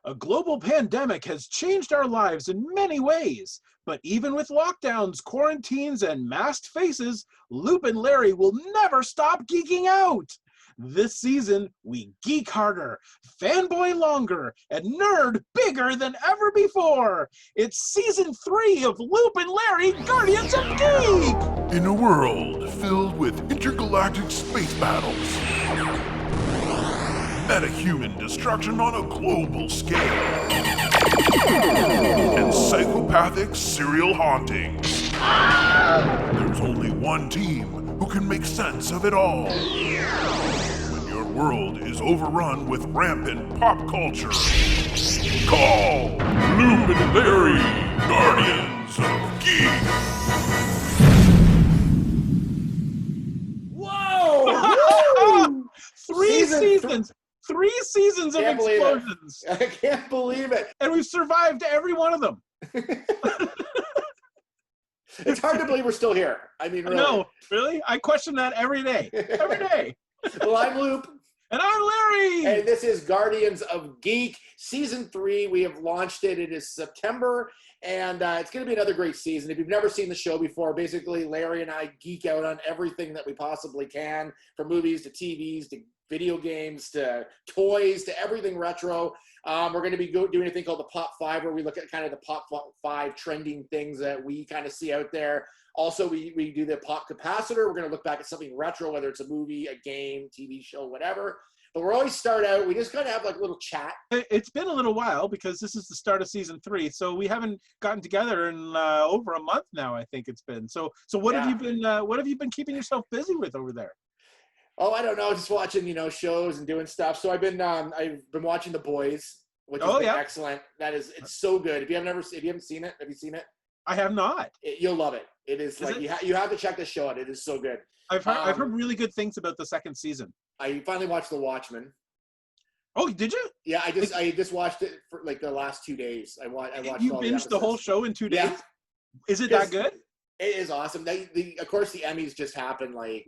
A global pandemic has changed our lives in many ways, but even with lockdowns, quarantines, and masked faces, Loop and Larry will never stop geeking out. This season, we geek harder, fanboy longer, and nerd bigger than ever before. It's season 3 of Loop and Larry, Guardians of Geek! In a world filled with intergalactic space battles, metahuman destruction on a global scale, and psychopathic serial hauntings, there's only one team who can make sense of it all. When your world is overrun with rampant pop culture, call Loop and Larry, Guardians of Geek. Whoa! Three seasons of explosions. I can't believe it. And we've survived every one of them. It's hard to believe we're still here. I mean, really. No, really? I question that every day. Every day. Well, I'm Loop. And I'm Larry. And this is Guardians of Geek, Season 3. We have launched it. It is September, and it's going to be another great season. If you've never seen the show before, basically Larry and I geek out on everything that we possibly can, from movies to TVs to video games to toys to everything retro. We're going to be doing a thing called the Pop 5, where we look at kind of the Pop 5 trending things that we kind of see out there. Also, we do the Pop Capacitor. We're going to look back at something retro, whether it's a movie, a game, TV show, whatever. But we're always start out, we just kind of have like a little chat. It's been a little while because this is the start of season 3, so we haven't gotten together in over a month now. I think it's been. So what have you been keeping yourself busy with over there? Oh, I don't know, just watching, shows and doing stuff. So I've been watching The Boys, which is excellent. It's so good. If you haven't seen it, have you seen it? I have not. You'll love it. It is you have to check the show out. It is so good. I've heard really good things about the second season. I finally watched The Watchmen. Oh, did you? Yeah, I just watched it for like the last 2 days. I watched. You binged the whole show in 2 days? Yeah. Is it that good? It is awesome. Of course, the Emmys just happened like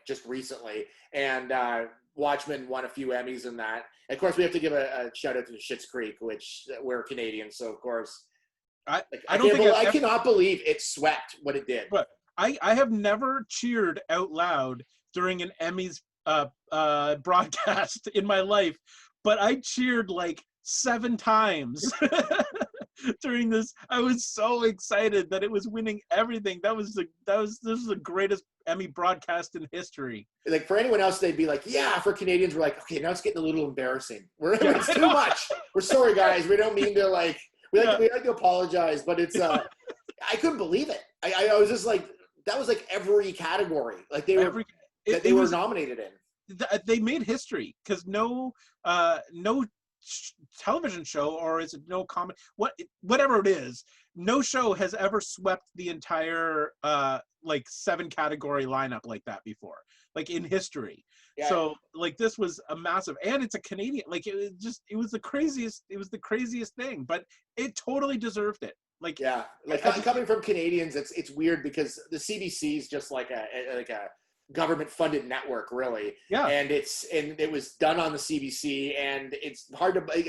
just recently, and Watchmen won a few Emmys in that. And of course, we have to give a shout out to Schitt's Creek, which we're Canadian, so of course, I cannot believe it swept what it did. But I have never cheered out loud during an Emmys broadcast in my life, but I cheered like 7 times during this. I was so excited that it was winning everything. This is the greatest Emmy broadcast in history. Like, for anyone else, they'd be like, yeah. For Canadians, we're like, okay, now it's getting a little embarrassing. It's too much. We're sorry, guys. We don't mean to we like to apologize, but it's I couldn't believe it. I was just like, that was like every category. Like they were nominated in. They made history because no television show, or is it no comedy, whatever it is, no show has ever swept the entire 7 category lineup like that before, like in history. Yeah. So like this was a massive, and it's a Canadian, like it was the craziest thing, but it totally deserved it. Like, yeah, like coming from Canadians, it's weird because the CBC is just like a government-funded network, really. Yeah. And it was done on the CBC, and it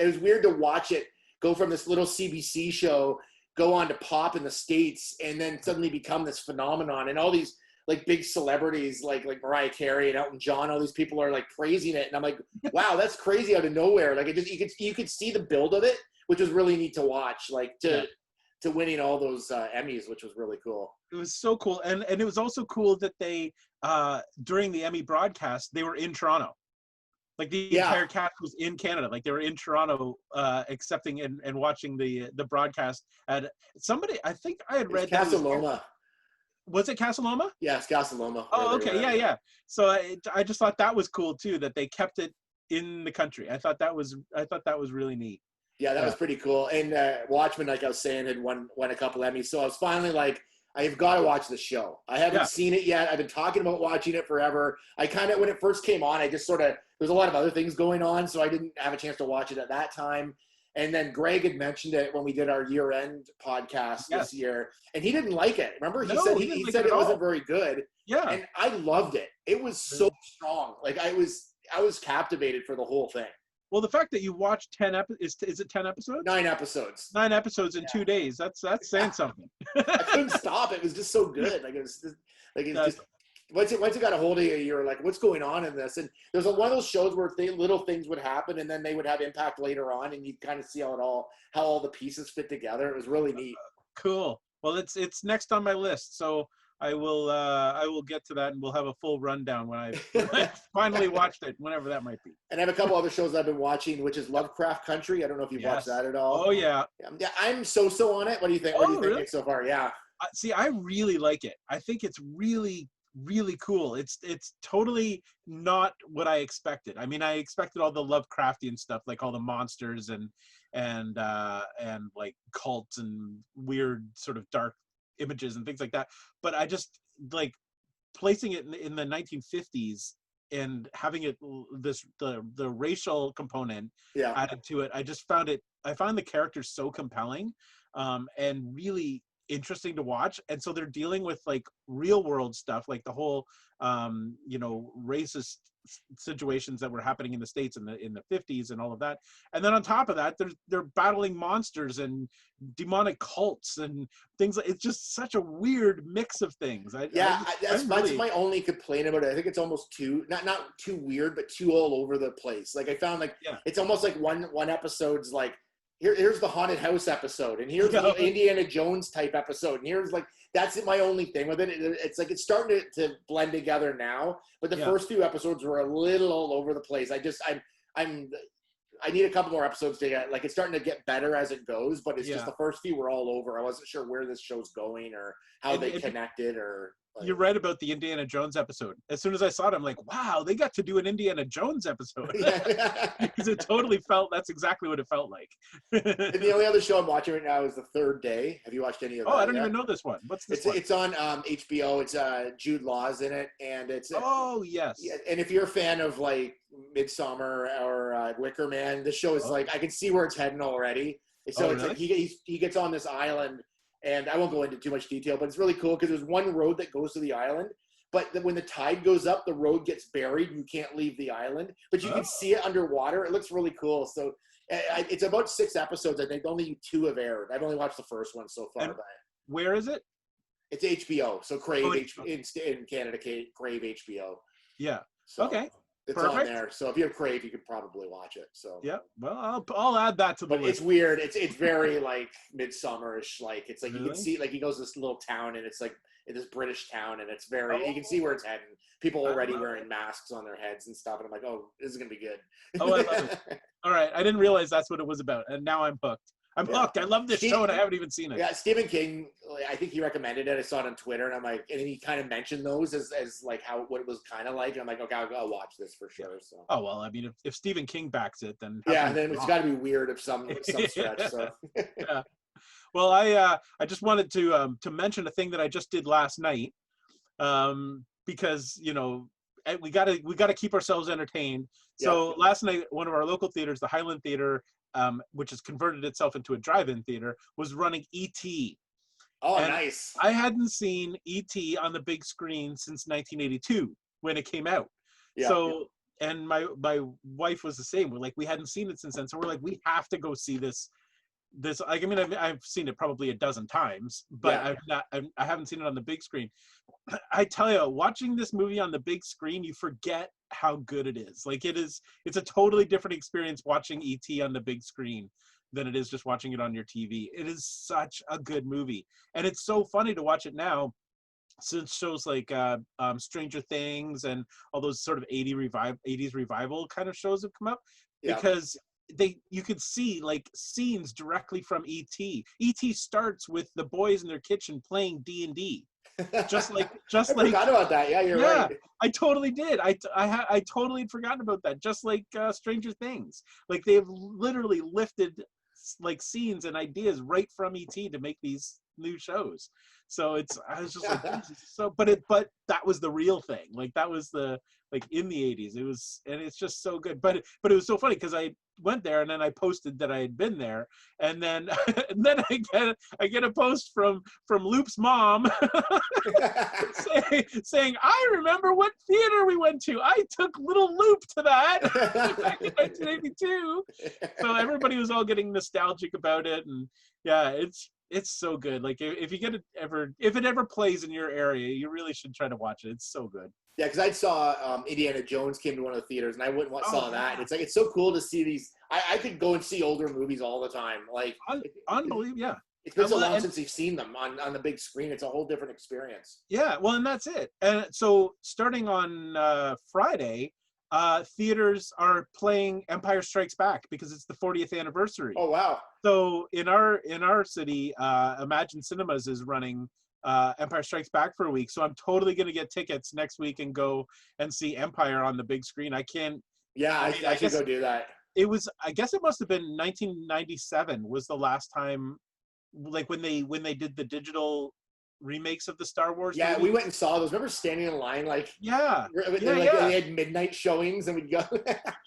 was weird to watch it go from this little CBC show, go on to pop in the States, and then suddenly become this phenomenon. And all these like big celebrities like Mariah Carey and Elton John, all these people are like praising it. And I'm like, wow, that's crazy out of nowhere. Like you could see the build of it, which was really neat to watch, to winning all those Emmys, which was really cool. It was so cool. And it was also cool that they, during the Emmy broadcast, they were in Toronto. Like the entire cast was in Canada. Like they were in Toronto accepting and watching the broadcast. At somebody, I think I had read Casa Loma. Was it Casa Loma? Yeah, it's Casa Loma. Oh, okay. Yeah. So I just thought that was cool too, that they kept it in the country. I thought that was really neat. Yeah, that was pretty cool. And Watchmen, like I was saying, had won a couple Emmys. So I was finally like, I've got to watch the show. I haven't seen it yet. I've been talking about watching it forever. I kind of, when it first came on, I just there's a lot of other things going on, so I didn't have a chance to watch it at that time. And then Greg had mentioned it when we did our year-end podcast this year, and he didn't like it. Remember, he said it wasn't very good. Yeah, and I loved it. It was so strong. Like I was captivated for the whole thing. Well, the fact that you watched 10 is it 10 episodes? 9 episodes. 9 episodes in 2 days. That's saying something. I couldn't stop. It was just so good. Like it was just, like it's just once it got a hold of you, you're like, what's going on in this? And there's one of those shows where little things would happen and then they would have impact later on, and you kind of see how all the pieces fit together. It was really neat. Cool. Well, it's next on my list, so I will get to that, and we'll have a full rundown when I finally watched it, whenever that might be. And I have a couple other shows I've been watching, which is Lovecraft Country. I don't know if you've watched that at all. Oh yeah. Yeah, I'm so on it. What do you think? What do you think really? so far? Yeah. See, I really like it. I think it's really, really cool. It's totally not what I expected. I mean, I expected all the Lovecraftian stuff, like all the monsters and like cults and weird sort of dark images and things like that. But I just like placing it in the 1950s and having it the racial component added to it. I found the characters so compelling and really interesting to watch. And so they're dealing with like real world stuff, like the whole racist situations that were happening in the States in the 50s and all of that. And then on top of that, they're battling monsters and demonic cults and things. It's just such a weird mix of things. That's my only complaint about it. I think it's almost not too weird, but too all over the place. Like I found it's almost like one episode's like, here's the haunted house episode, and here's the Indiana Jones type episode, and here's like, that's my only thing with it. It's like it's starting to blend together now, but the first few episodes were a little all over the place. I need a couple more episodes to get, like, it's starting to get better as it goes, but it's just the first few were all over. I wasn't sure where this show's going or how they connected or. Like, you're right about the Indiana Jones episode. As soon as I saw it, I'm like, wow, they got to do an Indiana Jones episode. Because it totally that's exactly what it felt like. And the only other show I'm watching right now is The Third Day. Have you watched any of that? Oh, I don't even know this one. What's this one? It's on HBO. It's Jude Law's in it. And it's oh, yes. And if you're a fan of like Midsummer or Wicker Man, this show is like, I can see where it's heading already. So it's like he gets on this island. And I won't go into too much detail, but it's really cool because there's one road that goes to the island. But when the tide goes up, the road gets buried. And you can't leave the island, but you can see it underwater. It looks really cool. So it's about 6 episodes. I think only 2 have aired. I've only watched the first one so far. And where is it? It's HBO. So Crave in Canada, Crave HBO. Yeah. So okay. It's perfect. On there. So if you have Crave, you could probably watch it. So yeah. Well, I'll add that to the list. It's weird. It's very like Midsummerish. Like it's like really? You can see like he goes to this little town and it's like in this British town and it's very you can see where it's heading. People already wearing masks on their heads and stuff. And I'm like, oh, this is gonna be good. Oh, I love it. All right. I didn't realize that's what it was about, and now I'm hooked. I'm hooked. I love this show, and I haven't even seen it. Yeah, Stephen King, I think he recommended it. I saw it on Twitter, and I'm like, and he kind of mentioned those as like what it was kind of like. And I'm like, okay, I'll watch this for sure. So. Oh well, I mean, if Stephen King backs it, then then it's got to be weird of some stretch. So. Yeah. Well, I just wanted to mention a thing that I just did last night, because we gotta keep ourselves entertained. So last night, one of our local theaters, the Highland Theater, which has converted itself into a drive-in theater, was running E.T. Oh, and nice. I hadn't seen E.T. on the big screen since 1982 when it came out. Yeah. So, and my wife was the same. We're like, we hadn't seen it since then. So we're like, we have to go see this. I mean, I've seen it probably a dozen times, but I haven't seen it on the big screen. I tell you, watching this movie on the big screen, you forget how good it is. Like it's a totally different experience watching E.T. on the big screen than it is just watching it on your TV. It is such a good movie. And it's so funny to watch it now, since shows like Stranger Things and all those sort of 80s revival kind of shows have come up, because you could see like scenes directly from E.T. E.T. starts with the boys in their kitchen playing D&D. Just like I forgot about that. Yeah, you're right. I totally did. I totally had forgotten about that. Just like Stranger Things, like they've literally lifted like scenes and ideas right from E.T. to make these new shows. So I was just like, this is so. But that was the real thing. Like that was the in the 80s. It was, and it's just so good. But it was so funny because went there, and then I posted that I had been there, and then and then I get a post from Loop's mom saying, I remember what theater we went to. I took little Loop to that back in 1982. So everybody was all getting nostalgic about it, and yeah, it's so good. Like if it ever plays in your area, you really should try to watch it. It's so good. Yeah, because I saw Indiana Jones came to one of the theaters, and I went and saw that. And it's like, it's so cool to see these. I could go and see older movies all the time. Like, Unbelievable, yeah. It's been so long since you've seen them on the big screen. It's a whole different experience. Yeah, well, and that's it. And so starting on Friday, theaters are playing Empire Strikes Back because it's the 40th anniversary. Oh, wow. So in our city, Imagine Cinemas is running Empire Strikes Back for a week. So I'm totally going to get tickets next week and go and see Empire on the big screen. I can't. Yeah, I should go do that. I guess it must have been 1997 was the last time, like when they did the digital remakes of the Star Wars movies. We went and saw those. Remember standing in line, like they had midnight showings, and we'd go.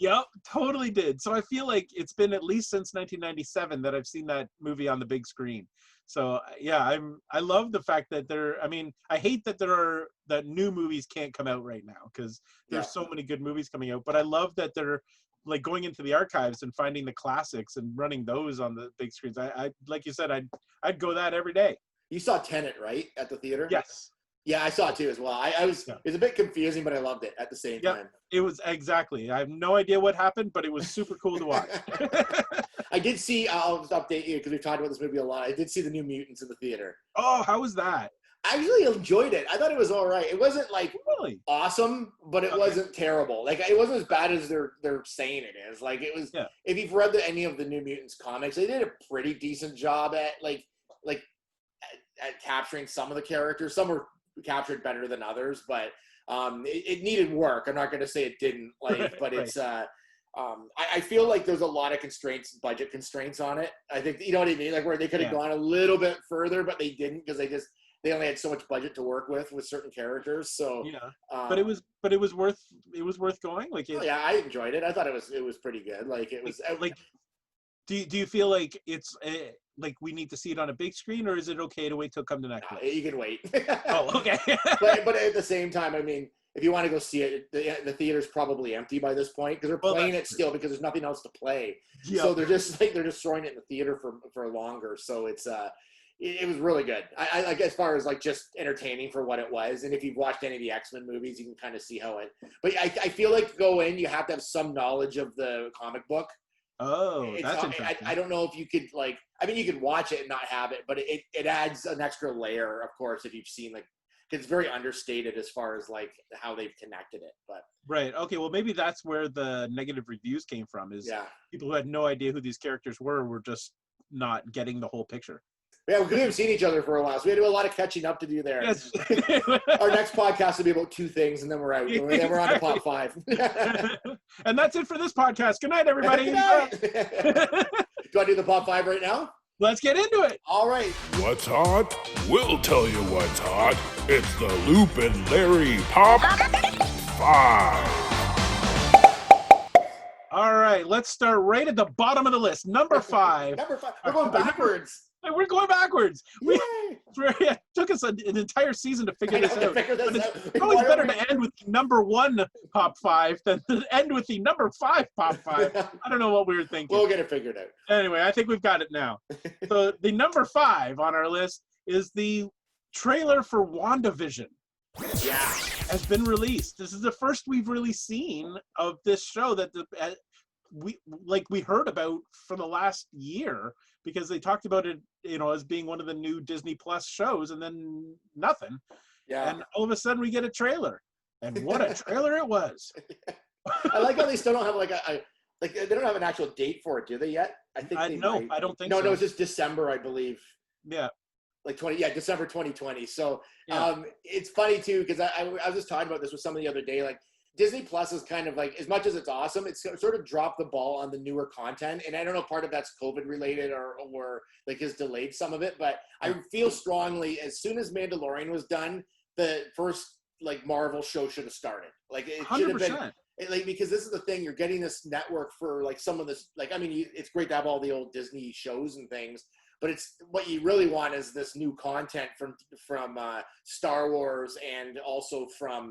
Yep, totally did. So I feel like it's been at least since 1997 that I've seen that movie on the big screen. So yeah, I love the fact that I hate that new movies can't come out right now because there's so many good movies coming out, but I love that they're like going into the archives and finding the classics and running those on the big screens. I like you said, I'd go that every day. You saw Tenet, right, at the theater? Yes. Yeah, I saw it too as well. It was a bit confusing, but I loved it at the same time. It was exactly. I have no idea what happened, but it was super cool to watch. I did see, I'll just update you because we've talked about this movie a lot. I did see the New Mutants in the theater. Oh, how was that? I actually enjoyed it. I thought it was all right. It wasn't like really awesome, but it wasn't terrible. Like it wasn't as bad as they're saying it is. Like it was. If you've read any of the New Mutants comics, they did a pretty decent job at at capturing some of the characters. Some were captured better than others, but it needed work. I'm not going to say it didn't. But it's. I feel like there's a lot of budget constraints on it. I think you know what I mean. Like where they could have gone a little bit further, but they didn't because they only had so much budget to work with certain characters. So but it was worth going. Like I enjoyed it. I thought it was pretty good. Like it was like. Do you feel like it's like we need to see it on a big screen, or is it okay to wait till come to Netflix? You can wait. Oh, okay. but at the same time, I mean, if you want to go see it, the theater's probably empty by this point because they're playing it still because there's nothing else to play. Yep. So they're just throwing it in the theater for longer. So it's it was really good. I like as far as like just entertaining for what it was. And if you've watched any of the X-Men movies, you can kind of see how it. But I feel like to go in, you have to have some knowledge of the comic book. Oh, that's interesting. I don't know if you could you could watch it and not have it, but it adds an extra layer, of course, if you've seen it's very understated as far as like how they've connected it. But right, okay, well maybe that's where the negative reviews came from. Is people who had no idea who these characters were just not getting the whole picture. Yeah, we haven't seen each other for a while, so we had to do a lot of catching up to do there. Yes. Our next podcast will be about 2 things, and then we're out. Exactly. Then we're on to Pop 5. And that's it for this podcast. Good night, everybody. Good night. Do I do the Pop 5 right now? Let's get into it. All right. What's hot? We'll tell you what's hot. It's the Loop and Larry Pop 5. All right, let's start right at the bottom of the list. Number 5. Number 5. We're going backwards. We're going backwards. It took us an entire season to figure this out. But it's always better to end with number 1 Pop 5 than to end with the number 5 Pop 5. I don't know what we were thinking. We'll get it figured out. Anyway, I think we've got it now. So the number 5 on our list is the trailer for WandaVision. Yeah. Has been released. This is the first we've really seen of this show that we heard about for the last year because they talked about it, as being one of the new Disney Plus shows, and then nothing. Yeah. And all of a sudden we get a trailer, and what a trailer it was! I like how they still don't have they don't have an actual date for it, do they yet? I think I don't think so. No, it's just December, I believe. Yeah. December 2020. So it's funny too because I was just talking about this with somebody the other day. Like Disney Plus is kind of like, as much as it's awesome, it's sort of dropped the ball on the newer content. And I don't know, part of that's COVID related or like has delayed some of it. But I feel strongly as soon as Mandalorian was done, the first like Marvel show should have started. Like it should have been. like, because this is the thing, you're getting this network for like some of this, like, I mean, it's great to have all the old Disney shows and things, but it's what you really want is this new content from Star Wars, and also from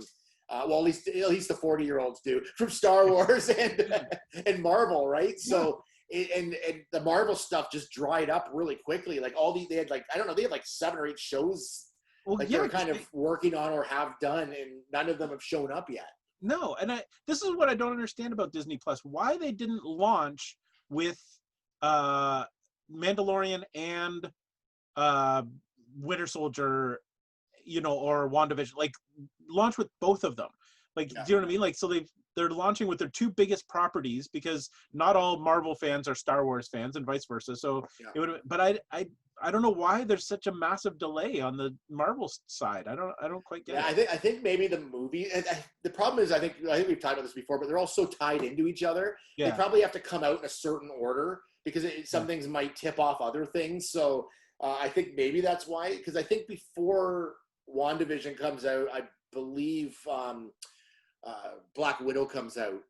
well, at least the 40-year-olds do, from Star Wars and Marvel, right? So and the Marvel stuff just dried up really quickly. Like they had like, I don't know, they had like 7 or 8 shows like they're kind of working on or have done, and none of them have shown up yet. No, and this is what I don't understand about Disney Plus. Why they didn't launch with Mandalorian and Winter Soldier, you know, or WandaVision, like launch with both of them. Like, do you know what I mean? Like, so they're launching with their 2 biggest properties, because not all Marvel fans are Star Wars fans and vice versa. So it would, but I don't know why there's such a massive delay on the Marvel side. I don't quite get it. I think maybe the movie, the problem is, I think we've talked about this before, but they're all so tied into each other. Yeah. They probably have to come out in a certain order, because some things might tip off other things. So I think maybe that's why, because I think before WandaVision comes out, I believe Black Widow comes out.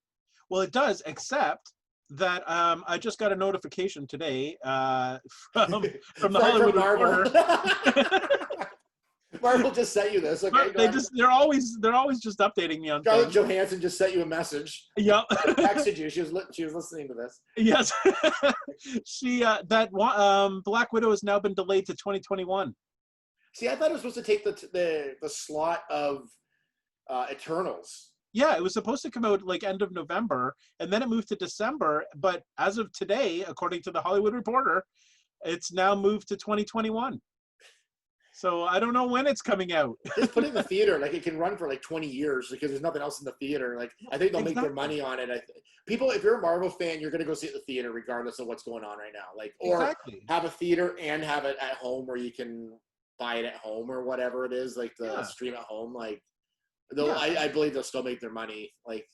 Well, it does, except that I just got a notification today from the Hollywood Reporter. Marvel just sent you this. Okay, they're always just updating me on Scarlett Johansson just sent you a message. Yep. Texted you. She was listening to this. Yes. She Black Widow has now been delayed to 2021. See, I thought it was supposed to take the slot of Eternals. Yeah, it was supposed to come out like end of November, and then it moved to December. But as of today, according to the Hollywood Reporter, it's now moved to 2021. So I don't know when it's coming out. Just put it in the theater. Like, it can run for like 20 years, because there's nothing else in the theater. Like, I think they'll make their money on it. People, if you're a Marvel fan, you're going to go see it in the theater regardless of what's going on right now. Like, or have a theater and have it at home where you can buy it at home or whatever it is, like the stream at home. Like, I believe they'll still make their money. Like,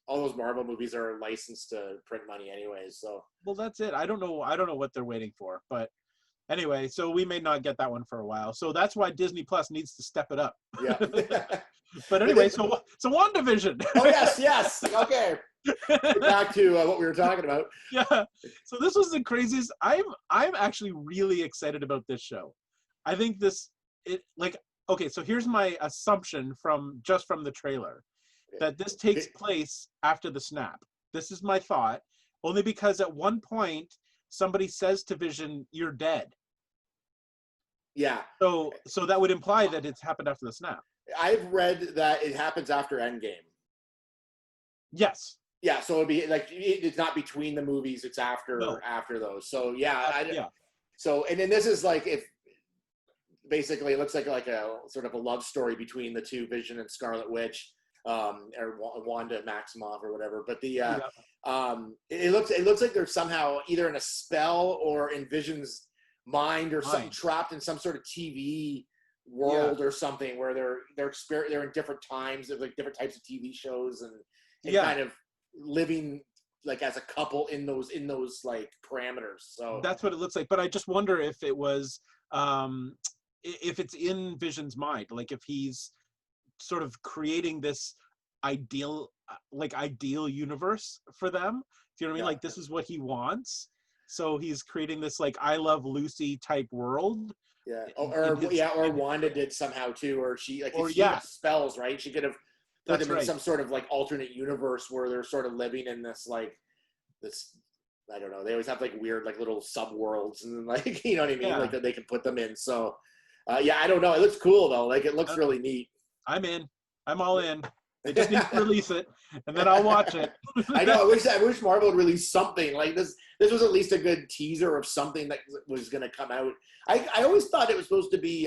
all those Marvel movies are licensed to print money anyways. So, well, that's it. I don't know what they're waiting for, but anyway, so we may not get that one for a while. So that's why Disney Plus needs to step it up. Yeah. But anyway, so WandaVision. Oh yes. Okay. Back to what we were talking about. Yeah. So this was the craziest. I'm actually really excited about this show. I think okay, so here's my assumption from the trailer, that this takes place after the snap. This is my thought, only because at one point somebody says to Vision, "You're dead." Yeah. So that would imply that it's happened after the snap. I've read that it happens after Endgame. Yes. Yeah, so it'd be like, it's not between the movies, it's after those. So So, and then this is like, if basically it looks like a sort of a love story between the 2, Vision and Scarlet Witch, or Wanda Maximoff or whatever. But it looks like they're somehow either in a spell or in Vision's mind or something, trapped in some sort of TV world or something, where they're in different times of like different types of TV shows and kind of living like as a couple in those like parameters. So that's what it looks like. But I just wonder if it was if it's in Vision's mind, like if he's sort of creating this ideal universe for them. Do you know what I mean? Like, this is what he wants. So he's creating this like I Love Lucy type world. Yeah. Or Wanda did somehow too, or she had spells, right? She could have put them in some sort of like alternate universe where they're sort of living in this like this, I don't know. They always have like weird like little subworlds and like, you know what I mean? Yeah. Like that they can put them in. So I don't know. It looks cool though. Like, it looks really neat. I'm in. I'm all in. They just need to release it, and then I'll watch it. I know. I wish Marvel would release something like this. This was at least a good teaser of something that was going to come out. I always thought it was supposed to be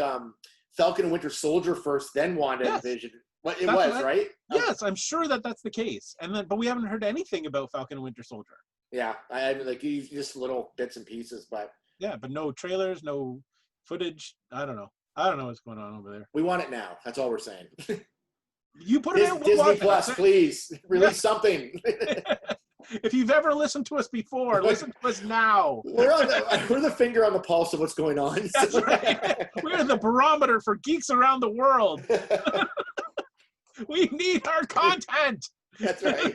Falcon and Winter Soldier first, then Wanda and Vision. But it was, right? Yes, I'm sure that's the case. But we haven't heard anything about Falcon and Winter Soldier. Yeah, I mean, like, just little bits and pieces, but but no trailers, no footage. I don't know what's going on over there. We want it now. That's all we're saying. You put it in Disney Plus, please release something. If you've ever listened to us before, listen to us now. We're the finger on the pulse of what's going on. That's right. We're the barometer for geeks around the world. We need our content. That's right.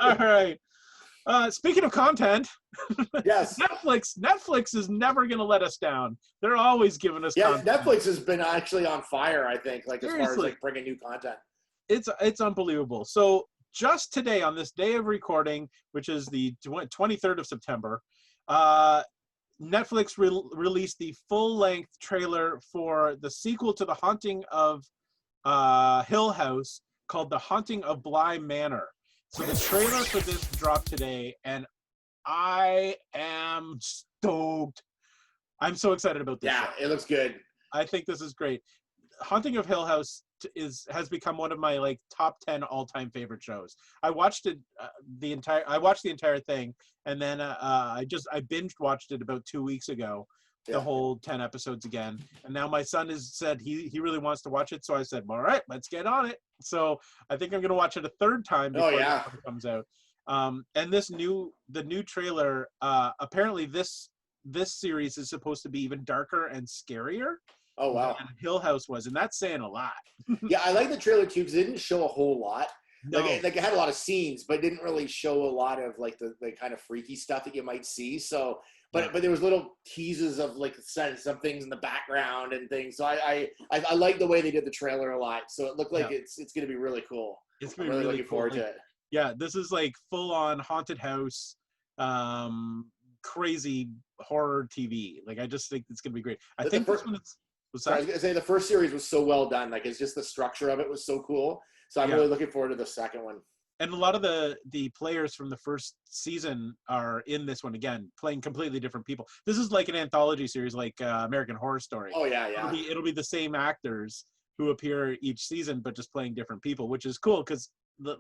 All right. Speaking of content, Yes. Netflix is never going to let us down. They're always giving us Yeah, content. Netflix has been actually on fire, I think, like as far as Seriously. like bringing new content. It's unbelievable. So just today, on this day of recording, which is the 23rd of September, Netflix released the full-length trailer for the sequel to The Haunting of Hill House, called The Haunting of Bly Manor. So the trailer for this dropped today, and I am stoked. I'm so excited about this. Yeah, it looks good. I think this is great. Haunting of Hill House has become one of my like top 10 all-time favorite shows. I watched it the entire thing, and then I binge watched it about 2 weeks ago, the whole 10 episodes again. And now my son has said he really wants to watch it, so I said, all right, let's get on it. So I think I'm going to watch it a third time before it comes out. And the new trailer, apparently this series is supposed to be even darker and scarier. Oh wow. Than Hill House was, and that's saying a lot. Yeah, I like the trailer too because it didn't show a whole lot. No. Like it had a lot of scenes, but didn't really show a lot of like the kind of freaky stuff that you might see. So, but there was little teases of like some things in the background and things. So I like the way they did the trailer a lot. So it looked like it's going to be really cool. It's I'm really looking forward to it. Yeah, this is like full on haunted house, crazy horror TV. Like I just think it's going to be great. I think this one is. I was going to say the first series was so well done. Like it's just the structure of it was so cool. So I'm really looking forward to the second one. And a lot of the players from the first season are in this one again, playing completely different people. This is like an anthology series, like American Horror Story. Oh yeah. It'll be the same actors who appear each season, but just playing different people, which is cool because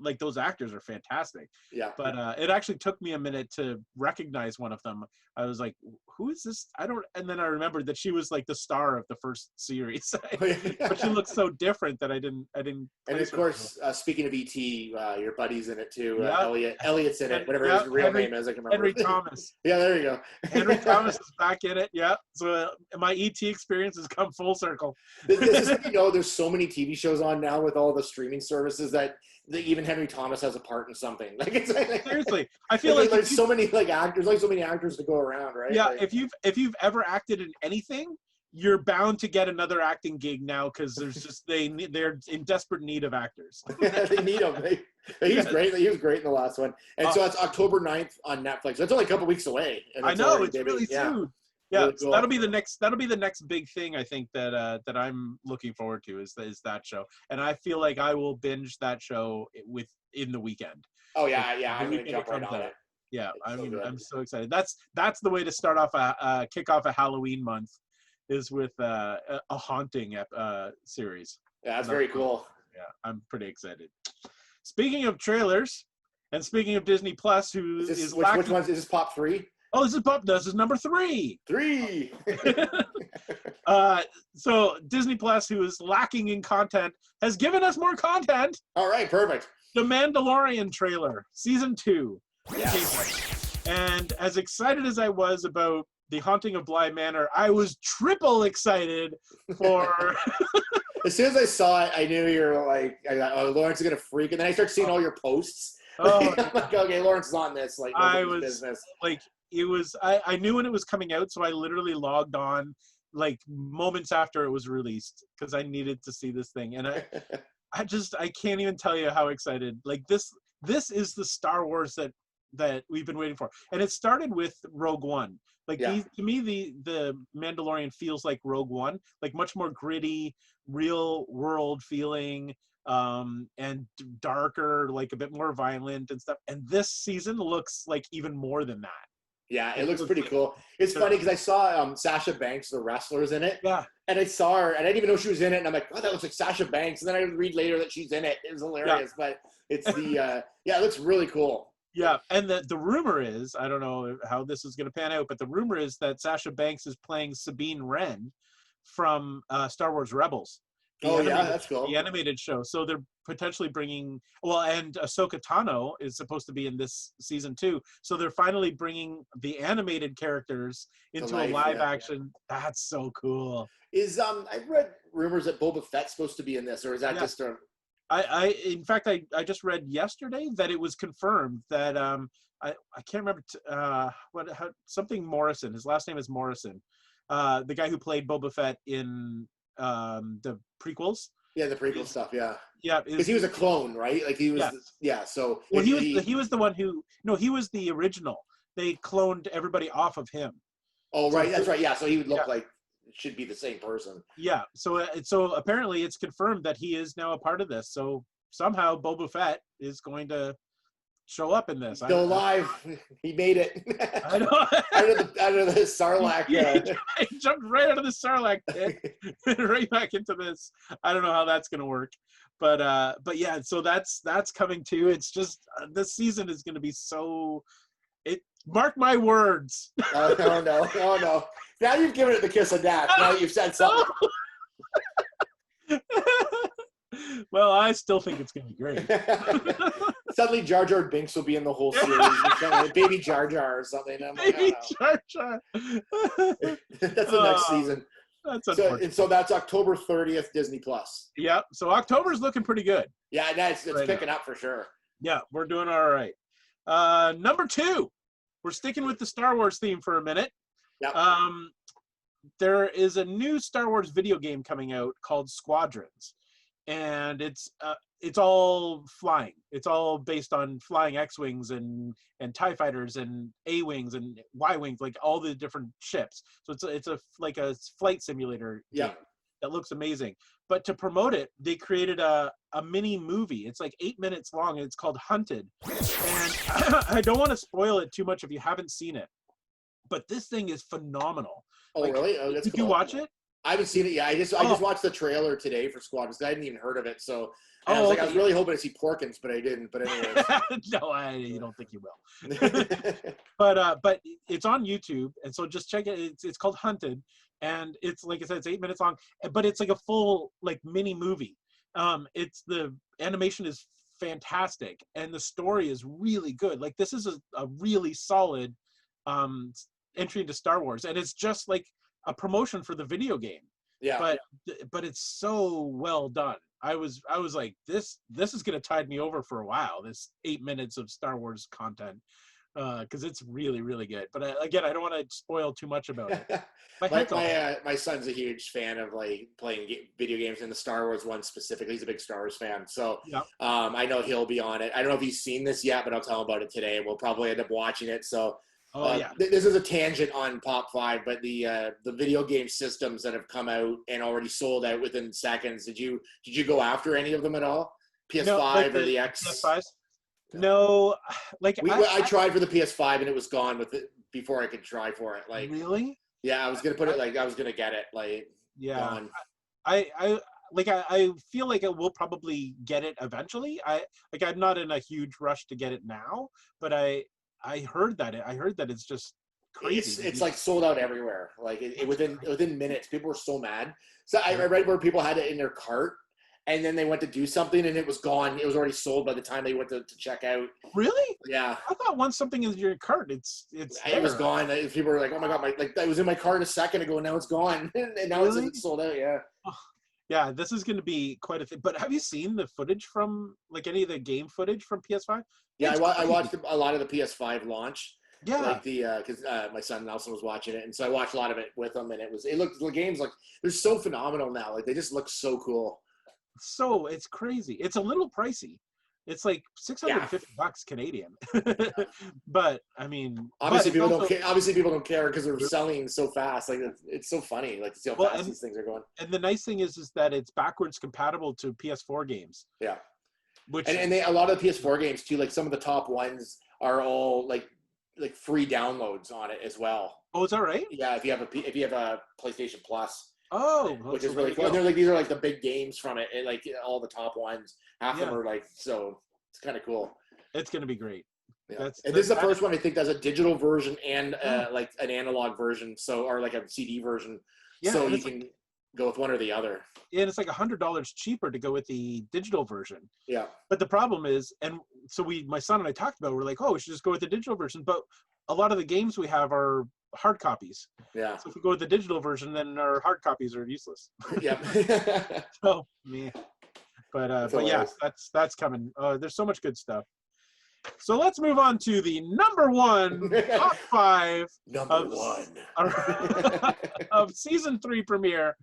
like those actors are fantastic. Yeah. But it actually took me a minute to recognize one of them. I was like, who is this? And then I remembered that she was like the star of the first series. But she looks so different that I didn't. And of course, speaking of E.T., your buddy's in it too. Elliott's in it. Whatever his real name is, I can remember. Henry Thomas. Yeah, there you go. Henry Thomas is back in it. Yeah. So my E.T. experience has come full circle. This is, there's so many TV shows on now with all the streaming services that even Henry Thomas has a part in something. Like it's seriously, I feel like there's so many actors to go around, right? Yeah, like, if you've ever acted in anything, you're bound to get another acting gig now because they're in desperate need of actors. They need him. He was great. He was great in the last one. And so it's October 9th on Netflix. That's only a couple weeks away. I know it's really soon. Yeah, really cool. So that'll be the next big thing I think that I'm looking forward to is that show, and I feel like I will binge that show in the weekend. Oh yeah, I'm gonna jump right on it. Yeah, I'm so excited. That's the way to start off kick off a Halloween month, is with a haunting series. Yeah, that's very cool. Yeah, I'm pretty excited. Speaking of trailers, and speaking of Disney Plus, which one is this? Pop 3? Oh, this is number 3. 3. So Disney Plus, who is lacking in content, has given us more content. All right, perfect. The Mandalorian trailer, season 2. Yes. And as excited as I was about The Haunting of Bly Manor, I was triple excited for. As soon as I saw it, I knew you were like, Lawrence is gonna freak, and then I start seeing all your posts. Oh, I'm like, okay, Lawrence is on this. Like, I was business. Like. It was I knew when it was coming out, so I literally logged on like moments after it was released because I needed to see this thing, and I can't even tell you how excited. Like this is the Star Wars that we've been waiting for, and it started with Rogue One. Like to me, the Mandalorian feels like Rogue One, like much more gritty, real world feeling, and darker, like a bit more violent and stuff. And this season looks like even more than that. Yeah, it looks pretty cool. It's funny because I saw Sasha Banks, the wrestler's in it. Yeah. And I saw her, and I didn't even know she was in it. And I'm like, oh, that looks like Sasha Banks. And then I read later that she's in it. It was hilarious. Yeah. But it's it looks really cool. Yeah, and the rumor is, I don't know how this is going to pan out, but the rumor is that Sasha Banks is playing Sabine Wren from Star Wars Rebels. That's cool. The animated show. So they're potentially bringing, and Ahsoka Tano is supposed to be in this season too. So they're finally bringing the animated characters into a live action. Yeah. That's so cool. I've read rumors that Boba Fett's supposed to be in this, or is that just a... In fact, I just read yesterday that it was confirmed that I can't remember something Morrison. His last name is Morrison. The guy who played Boba Fett in the prequels. Yeah, the prequel stuff. Yeah. Yeah, Because he was a clone, right? Like he was. Yes. Yeah. So. Well, he was the one who. No, he was the original. They cloned everybody off of him. Oh, right. That's right. Yeah. So he would look Yeah. like it should be the same person. Yeah. So apparently it's confirmed that he is now a part of this. So somehow Boba Fett is going to show up in this. Still alive. He made it. I know. out of the Sarlacc. He jumped right out of the Sarlacc pit, right back into this. I don't know how that's gonna work, but yeah. So that's coming too. It's just this season is gonna be so. Mark my words. Oh no. Now you've given it the kiss of death. Now you've said something. Well, I still think it's gonna be great. Suddenly Jar Jar Binks will be in the whole series. Baby Jar Jar or something. Baby Jar Jar. That's the next season. So that's October 30th, Disney Plus. Yeah. So October's looking pretty good. Yeah, it's right picking up for sure. Yeah, we're doing all right. Number 2, we're sticking with the Star Wars theme for a minute. Yep. There is a new Star Wars video game coming out called Squadrons, and it's all flying. It's all based on flying X-wings and TIE fighters and A-wings and Y-wings, like all the different ships. So it's a flight simulator game that looks amazing. But to promote it, they created a mini movie. It's like 8 minutes long, and it's called Hunted. And I don't want to spoil it too much if you haven't seen it, but this thing is phenomenal. Oh, really? Oh, that's did cool. you watch it? I haven't seen it yet. I just watched the trailer today for Squadrons. I hadn't even heard of it, so I was really hoping to see Porkins, but I didn't. But anyways, no, you don't think you will. but it's on YouTube, and so just check it. It's called Hunted, and it's like I said, it's 8 minutes long, but it's like a full like mini movie. It's the animation is fantastic, and the story is really good. Like this is a really solid entry into Star Wars, and it's just like a promotion for the video game. Yeah. But it's so well done. I was like, this is gonna tide me over for a while. This 8 minutes of Star Wars content, because it's really, really good. But again, I don't want to spoil too much about it. My son's a huge fan of like playing video games, and the Star Wars one specifically. He's a big Star Wars fan, so I know he'll be on it. I don't know if he's seen this yet, but I'll tell him about it today. We'll probably end up watching it. So. This is a tangent on Pop 5, but the video game systems that have come out and already sold out within seconds. Did you go after any of them at all? PS5 or the X? PS5s? No, like I tried for the PS5 and it was gone with it before I could try for it. Like really? Yeah, I was gonna put it I was gonna get it gone. I feel like I will probably get it eventually. I'm not in a huge rush to get it now, but I heard that it's just crazy. It's like sold out everywhere. Like within minutes, people were so mad. So I read where people had it in their cart, and then they went to do something, and it was gone. It was already sold by the time they went to check out. Really? Yeah. I thought once something is in your cart, it was gone. People were like, "Oh my god, it was in my cart a second ago, and now it's gone." And now it's sold out. Yeah. Yeah, this is going to be quite a thing. But have you seen the footage from like any of the game footage from PS5? Yeah, I watched a lot of the PS5 launch. Yeah, like because my son Nelson was watching it, and so I watched a lot of it with him, and the games like they're so phenomenal now. Like they just look so cool. So it's crazy. It's a little pricey. It's like $650 Canadian. But I mean, obviously people don't care. Obviously people don't care because they're selling so fast. Like it's so funny. Like to see how fast these things are going. And the nice thing is that it's backwards compatible to PS4 games. Yeah. And a lot of the PS4 games too. Like some of the top ones are all like free downloads on it as well. Oh, is that right? Yeah, if you have a PlayStation Plus. Oh, which is really cool. And they're like these are like the big games from it, and like all the top ones. Half of them are like so. It's kind of cool. It's gonna be great. Yeah. And this is the first one I think that's a digital version and like an analog version, or like a CD version. Yeah, so you can go with one or the other. And it's like $100 cheaper to go with the digital version. Yeah. But the problem is, and so my son and I talked about it, we're like, oh, we should just go with the digital version. But a lot of the games we have are hard copies. Yeah. So if we go with the digital version, then our hard copies are useless. Yeah. So, yeah. But yeah, that's coming. There's so much good stuff. So let's move on to the number one top 5 of season 3 premiere.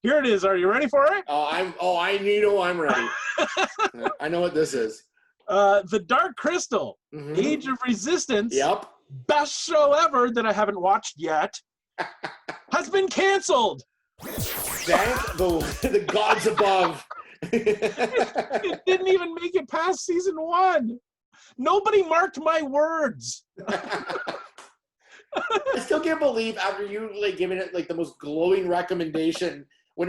Here it is. Are you ready for it? I'm ready. I know what this is. The Dark Crystal, Age of Resistance. Yep. Best show ever that I haven't watched yet. Has been canceled. Thank the gods above. It didn't even make it past season 1. Nobody marked my words. I still can't believe after you giving it the most glowing recommendation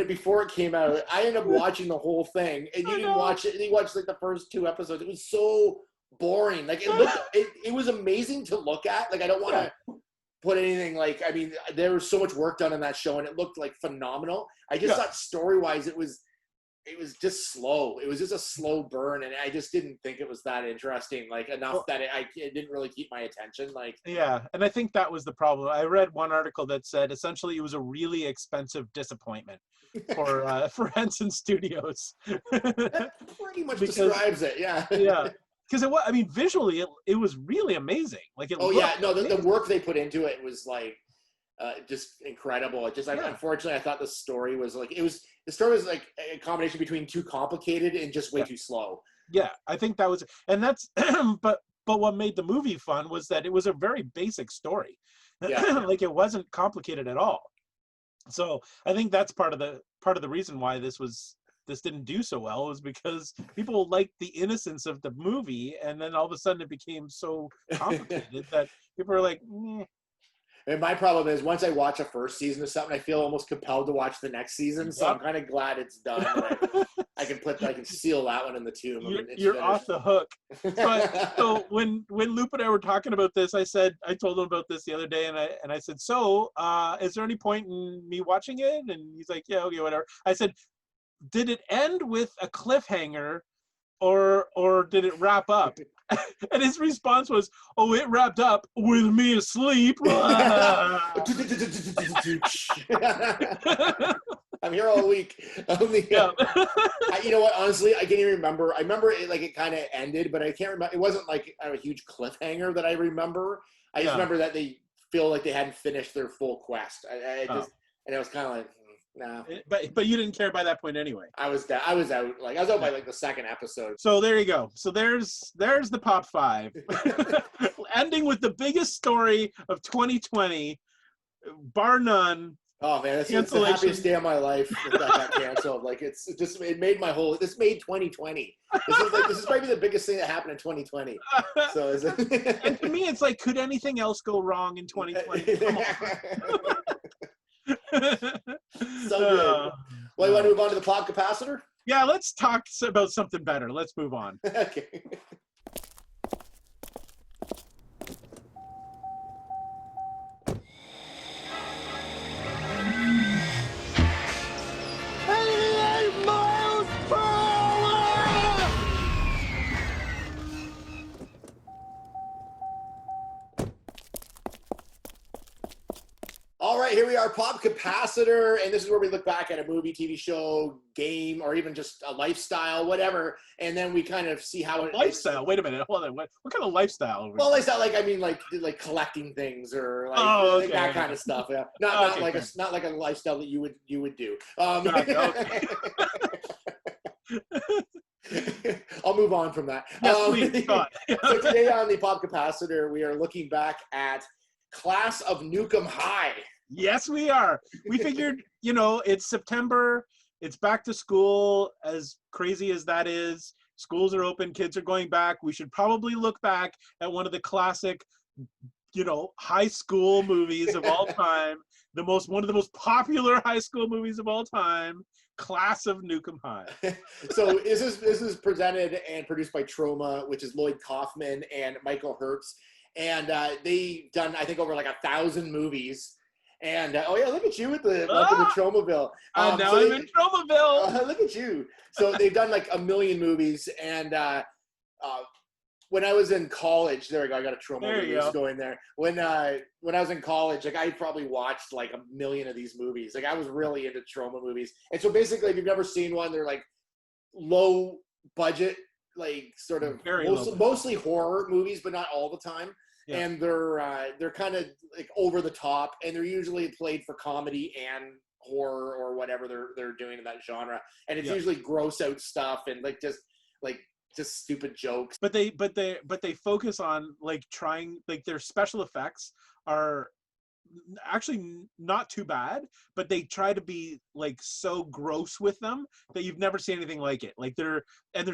before it came out, I ended up watching the whole thing, and you didn't watch it. And you watched the first 2 episodes. It was so boring. It was amazing to look at. I don't want to put anything there was so much work done on that show, and it looked phenomenal. I just thought story-wise it was just slow. It was just a slow burn, and I just didn't think it was that interesting enough that it didn't really keep my attention. Yeah, and I think that was the problem. I read one article that said essentially it was a really expensive disappointment for Henson Studios. That pretty much describes it. Yeah. Yeah. Because visually it was really amazing. The work they put into it was just incredible. It just unfortunately I thought the story was the story was a combination between too complicated and just way too slow. Yeah, I think that was, and that's but what made the movie fun was that it was a very basic story. Yeah. It wasn't complicated at all. So I think that's part of the reason why this didn't do so well, was because people liked the innocence of the movie, and then all of a sudden it became so complicated that people are like, eh. And my problem is once I watch a first season of something, I feel almost compelled to watch the next season. So I'm kind of glad it's done. I can seal that one in the tomb. You're off the hook. So when Loop and I were talking about this, I told him about this the other day, and I said, so is there any point in me watching it? And he's like, yeah, okay, whatever. I said, did it end with a cliffhanger, or did it wrap up? And his response was, "Oh, it wrapped up with me asleep." I'm here all week. You know what? Honestly, I can't even remember. I remember it it kind of ended, but I can't remember. It wasn't a huge cliffhanger that I remember. I just remember that they feel like they hadn't finished their full quest. And it was kind of nah. But you didn't care by that point anyway. I was out. I was out by the second episode. So there you go. So there's the top 5, ending with the biggest story of 2020, bar none. Oh man, it's the happiest day of my life that got canceled. It made my whole. This made 2020. This is probably the biggest thing that happened in 2020. So is it? And to me, it's could anything else go wrong in 2020? Come on. So good. Well, you want to move on to the pop capacitor? Yeah, let's talk about something better. Let's move on. Okay. All right, here we are, Pop Capacitor, and this is where we look back at a movie, TV show, game, or even just a lifestyle, whatever, and then we kind of see how it... Lifestyle? Wait a minute, hold on. What kind of lifestyle? Well, lifestyle, like collecting things or that kind of stuff. Yeah, not like a lifestyle that you would do. Okay. I'll move on from that. Yes, please. So today on the Pop Capacitor, we are looking back at Class of Nuke'em High. Yes, we are. We figured, it's September. It's back to school. As crazy as that is, schools are open. Kids are going back. We should probably look back at one of the classic, high school movies of all time. One of the most popular high school movies of all time, Class of Nuke'em High. So this is presented and produced by Troma, which is Lloyd Kaufman and Michael Hertz. And they've done, I think, over 1,000 movies. And look at you with the Tromaville. I'm in Tromaville. Look at you. So they've done 1 million movies. And when I was in college, there we go. I got a Troma movie going there. When I was in college, I probably watched 1 million of these movies. I was really into Troma movies. And so basically, if you've never seen one, they're low budget, like sort of Very low mostly horror movies, but not all the time. Yeah. And they're kind of like over the top, and they're usually played for comedy and horror or whatever they're doing in that genre. And it's usually gross out stuff and like just stupid jokes. But they focus on like trying, like their special effects are actually not too bad, but they try to be like so gross with them that you've never seen anything like it. Like they're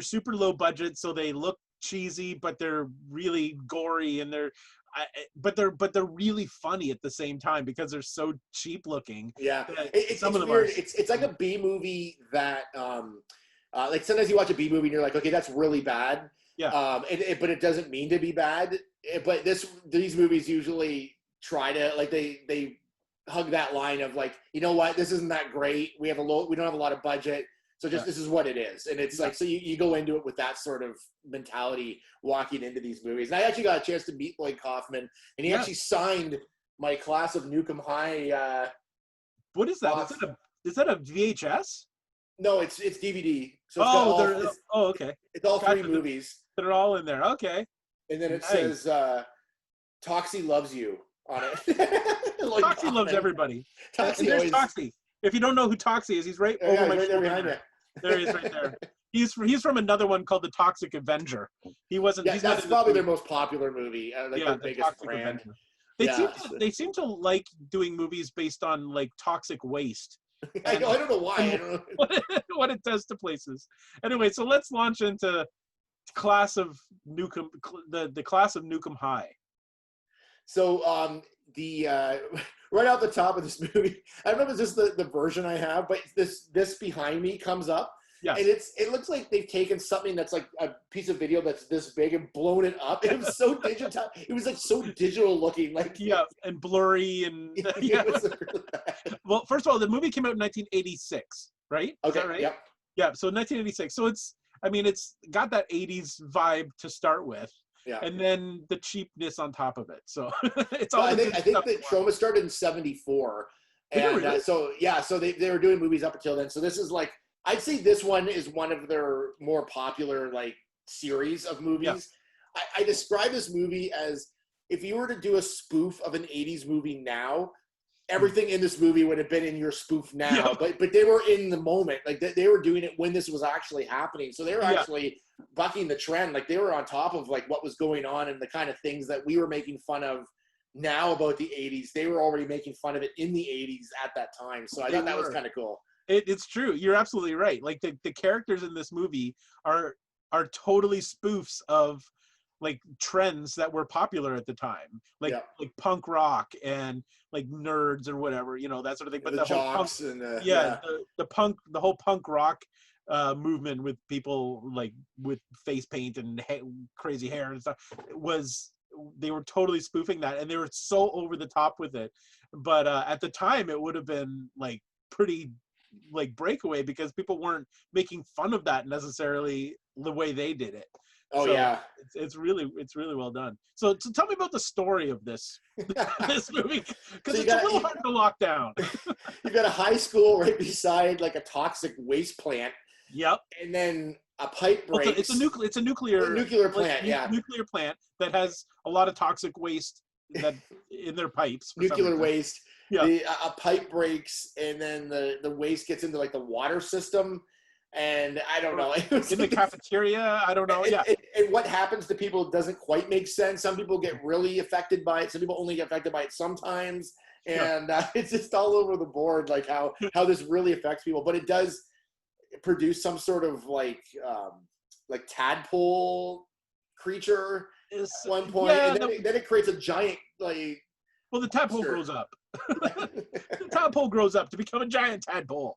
super low budget, so they look cheesy, but they're really gory, and but they're really funny at the same time because they're so cheap looking. Yeah, it's weird. It's like a B movie that like sometimes you watch a B movie and you're like, okay, that's really bad. Yeah. But it doesn't mean to be bad. But these movies usually try to, like, they hug that line of like, you know what, this isn't that great. We don't have a lot of budget, so just this is what it is. And it's like, so you go into it with that sort of mentality walking into these movies. And I actually got a chance to meet Blake Kaufman, and he actually signed my Class of Nuke'em High. What is that? Is that a VHS? No, it's DVD. So okay. It's all three movies. They're all in there. Okay. And then it says Toxie loves you on it. Toxie loves everybody. There's Toxie. If you don't know who Toxie is, he's right over my shoulder behind you. There he is, right there. He's from another one called The Toxic Avenger. He wasn't. Yeah, that's probably their most popular movie. Their biggest brand. They seem to like doing movies based on like toxic waste. I don't know why. I don't know what it does to places. Anyway, so let's launch into Class of Nuke'em, the Class of Nuke'em High. So the right out the top of this movie, I don't know if it's just the version I have, but this behind me comes up. Yes. And it looks like they've taken something that's like a piece of video that's this big and blown it up. It was so digital. It was like so digital looking, like and blurry and It was really bad. Well, first of all, the movie came out in 1986, right? Okay. Is that right? Yep. Yeah. So 1986. So it's got that 80s vibe to start with. Yeah. And then the cheapness on top of it. So it's all. I think that Troma started in '74, and really? so they were doing movies up until then. So this is like, I'd say this one is one of their more popular like series of movies. Yeah. I describe this movie as if you were to do a spoof of an 80s movie now, everything in this movie would have been in your spoof now. Yeah. But they were in the moment. Like they were doing it when this was actually happening. So they were actually bucking the trend. Like they were on top of like what was going on and the kind of things that we were making fun of now about the 80s. They were already making fun of it in the 80s at that time. So I thought that was kind of cool. It's true. You're absolutely right. Like the characters in this movie are totally spoofs of like trends that were popular at the time, like punk rock and like nerds or whatever, that sort of thing. But the jocks whole punk, the whole punk rock movement with people like with face paint and crazy hair and stuff they were totally spoofing that, and they were so over the top with it. But at the time, it would have been like pretty like breakaway because people weren't making fun of that necessarily the way they did it. It's really well done. So tell me about the story of this movie, because it's a little hard to lock down. You've got a high school right beside like a toxic waste plant. Yep. And then a pipe breaks. It's a nuclear plant. Nuclear plant that has a lot of toxic waste that in their pipes. Nuclear waste. Yeah. A pipe breaks, and then the waste gets into like the water system, and I don't know. In the cafeteria, I don't know. And what happens to people doesn't quite make sense. Some people get really affected by it. Some people only get affected by it sometimes, and it's just all over the board, like how this really affects people. But it does produce some sort of like tadpole creature at one point, and then it creates a giant like. Well, the tadpole grows up. The tadpole grows up to become a giant tadpole.